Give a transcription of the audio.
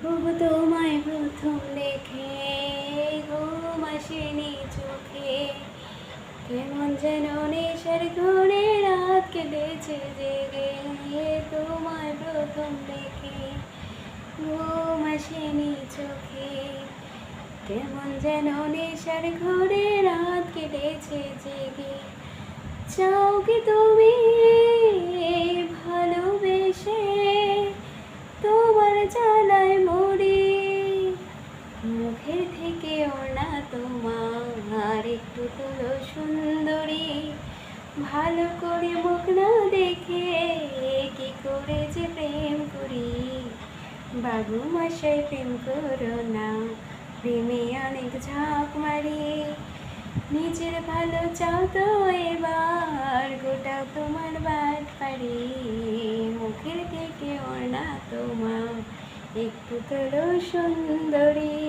ওগো তোমায় প্রথম দেখে ঘুম আসেনি চোখে, কেমন যেন নেশার ঘরে রাত কেটেছে জেগে। তোমায় প্রথম দেখে ঘুম আসেনি চোখে, কেমন যেন নেশার ঘরে রাত কেটেছে জেগে। চাও কি তুমি ভালোবেসে তোমার জ্বালায় মরি, মুখের থেকে ওড়না তোমার একটু তুলো সুন্দরী, ভালো করে মুখ না দেখে কি করে যে প্রেম করি। বাবু মশাই প্রেম করো না, প্রেমে অনেক ঝাঁক মারি, নিজের ভালো চাও তো এবার গোটাও তোমার বাদ পারি। মুখের থেকে ওড়না তোমার একটু তোলো সুন্দরী।